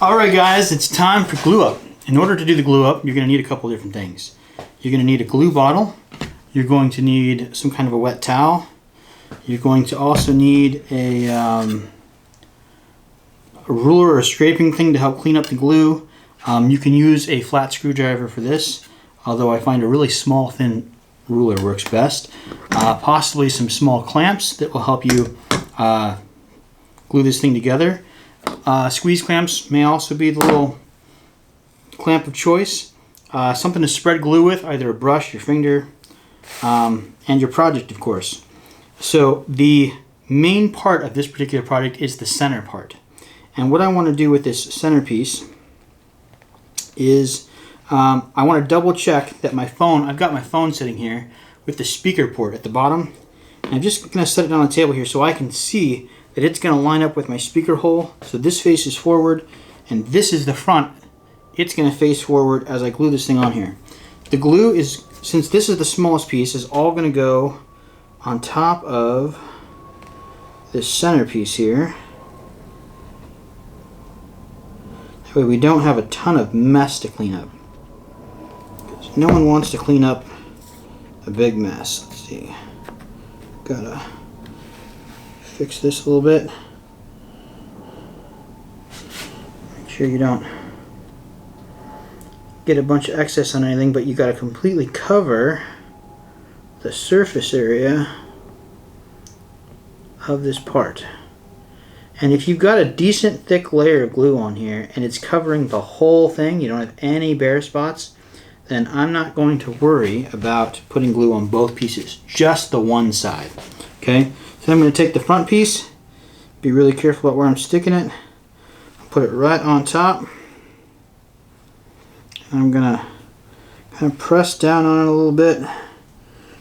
Alright guys, it's time for glue up. In order to do the glue up, you're going to need a couple different things. You're going to need a glue bottle. You're going to need some kind of a wet towel. You're going to also need a ruler or a scraping thing to help clean up the glue. You can use a flat screwdriver for this, although I find a really small, thin ruler works best. Possibly some small clamps that will help you glue this thing together. Squeeze clamps may also be the little clamp of choice. Something to spread glue with, either a brush, your finger, and your project, of course. So the main part of this particular project is the center part. And what I want to do with this centerpiece is I want to double check that my phone, I've got my phone sitting here with the speaker port at the bottom. And I'm just going to set it on the table here so I can see that it's going to line up with my speaker hole. So this faces forward and this is the front. It's going to face forward as I glue this thing on here. The glue is, since this is the smallest piece, is all going to go on top of this centerpiece here. That way we don't have a ton of mess to clean up. Because no one wants to clean up a big mess. Let's see. Gotta fix this a little bit. Make sure you don't get a bunch of excess on anything, but you gotta completely cover the surface area of this part. And if you've got a decent thick layer of glue on here and it's covering the whole thing, you don't have any bare spots, then I'm not going to worry about putting glue on both pieces, just the one side. Okay, so I'm going to take the front piece, be really careful about where I'm sticking it, put it right on top, and I'm going to kind of press down on it a little bit,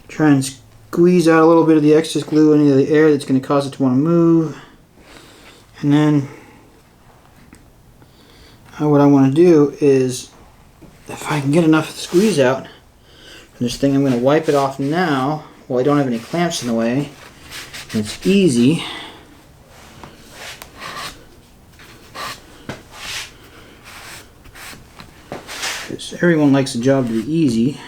try and squeeze out a little bit of the excess glue, any of the air that's going to cause it to want to move. And then what I want to do is, if I can get enough squeeze out from this thing, I'm going to wipe it off now while I don't have any clamps in the way. And it's easy. Because everyone likes the job to be easy.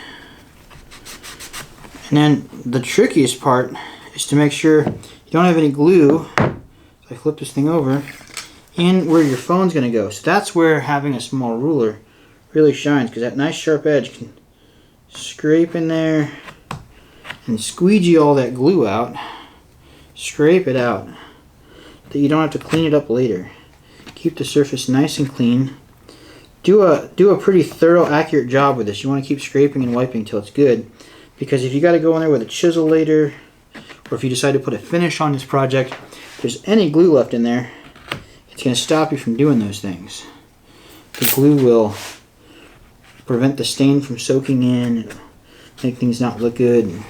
And then the trickiest part is to make sure you don't have any glue. I flip this thing over in where your phone's going to go. So that's where having a small ruler really shines, because that nice sharp edge can scrape in there and squeegee all that glue out. Scrape it out that you don't have to clean it up later. Keep the surface nice and clean. Do a pretty thorough, accurate job with this. You want to keep scraping and wiping till it's good, because if you got to go in there with a chisel later, or if you decide to put a finish on this project, if there's any glue left in there, it's going to stop you from doing those things. The glue will prevent the stain from soaking in and make things not look good.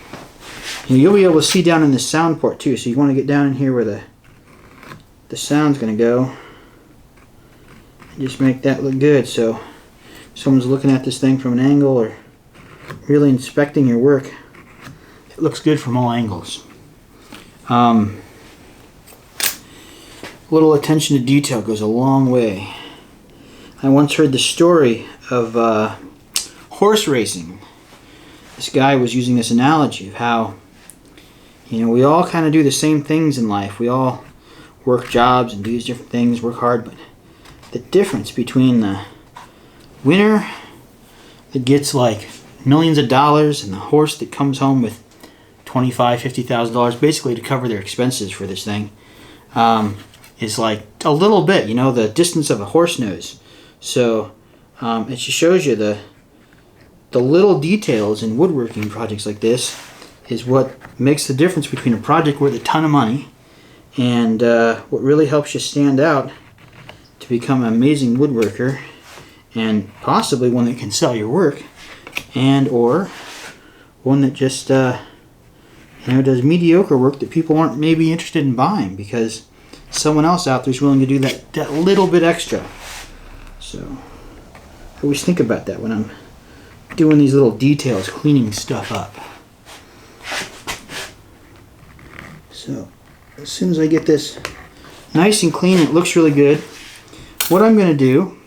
And you'll be able to see down in the sound port too, so you want to get down in here where the sound's going to go and just make that look good. So if someone's looking at this thing from an angle or really inspecting your work, it looks good from all angles. Little attention to detail goes a long way. I once heard the story of horse racing. This guy was using this analogy of how, you know, we all kind of do the same things in life. We all work jobs and do these different things, work hard, but the difference between the winner that gets like millions of dollars and the horse that comes home with $25,000, $50,000 basically to cover their expenses for this thing, is like a little bit, you know, the distance of a horse nose. So it just shows you the little details in woodworking projects like this is what makes the difference between a project worth a ton of money and what really helps you stand out to become an amazing woodworker, and possibly one that can sell your work, and or one that just you know, does mediocre work that people aren't maybe interested in buying because someone else out there is willing to do that little bit extra. So I always think about that when I'm doing these little details, cleaning stuff up. So as soon as I get this nice and clean, it looks really good. what I'm going to do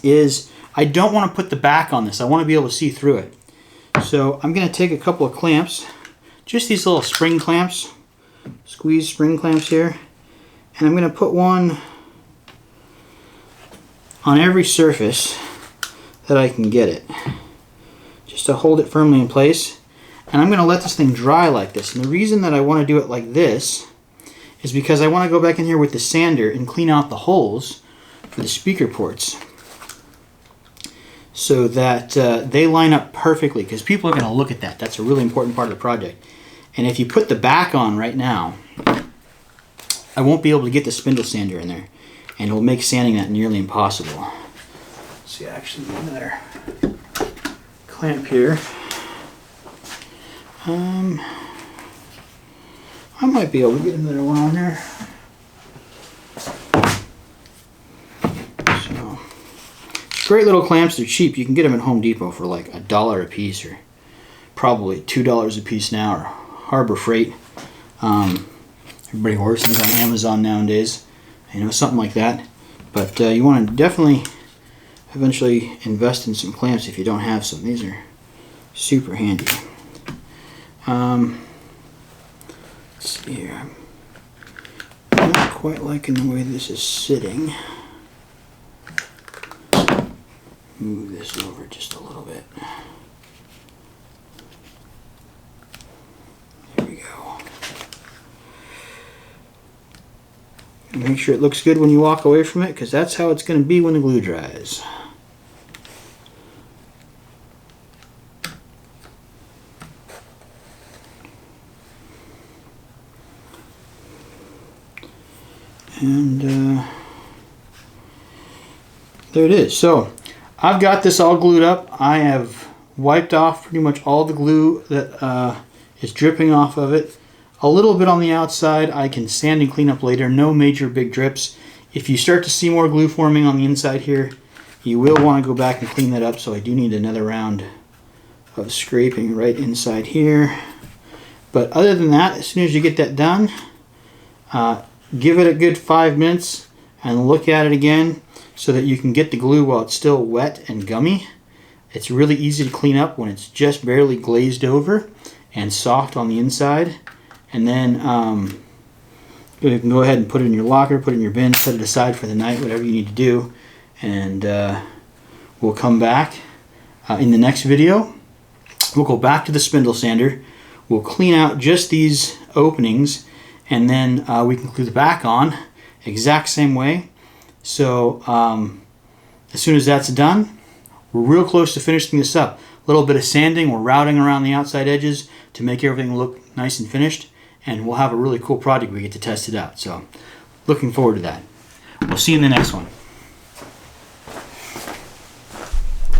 is I don't want to put the back on this. I want to be able to see through it. So I'm going to take a couple of clamps, just these little spring clamps, squeeze spring clamps here, and I'm going to put one on every surface that I can get it, just to hold it firmly in place. And I'm going to let this thing dry like this. And the reason that I want to do it like this is because I want to go back in here with the sander and clean out the holes for the speaker ports, so that they line up perfectly, because people are going to look at that. That's a really important part of the project. And if you put the back on right now, I won't be able to get the spindle sander in there, and it will make sanding that nearly impossible. Let's see, actually another clamp here. I might be able to get another one on there. So, great little clamps. They're cheap. You can get them at Home Depot for like $1 a piece, or probably $2 a piece now, or Harbor Freight. Everybody orders things on Amazon nowadays, you know, something like that. But you want to definitely eventually invest in some clamps if you don't have some. These are super handy. Let's see here. I'm not quite liking the way this is sitting. Move this over just a little bit. There we go. And make sure it looks good when you walk away from it, because that's how it's going to be when the glue dries. And there it is. So I've got this all glued up. I have wiped off pretty much all the glue that is dripping off of it. A little bit on the outside I can sand and clean up later. No major big drips. If you start to see more glue forming on the inside here, you will want to go back and clean that up. So I do need another round of scraping right inside here. But other than that, as soon as you get that done, give it a good 5 minutes and look at it again so that you can get the glue while it's still wet and gummy. It's really easy to clean up when it's just barely glazed over and soft on the inside. And then you can go ahead and put it in your locker, put it in your bin, set it aside for the night, whatever you need to do. And we'll come back in the next video. We'll go back to the spindle sander. We'll clean out just these openings, and then we can glue the back on exact same way. So as soon as that's done, we're real close to finishing this up. A little bit of sanding, we're routing around the outside edges to make everything look nice and finished, and we'll have a really cool project we get to test it out. So looking forward to that. We'll see you in the next one.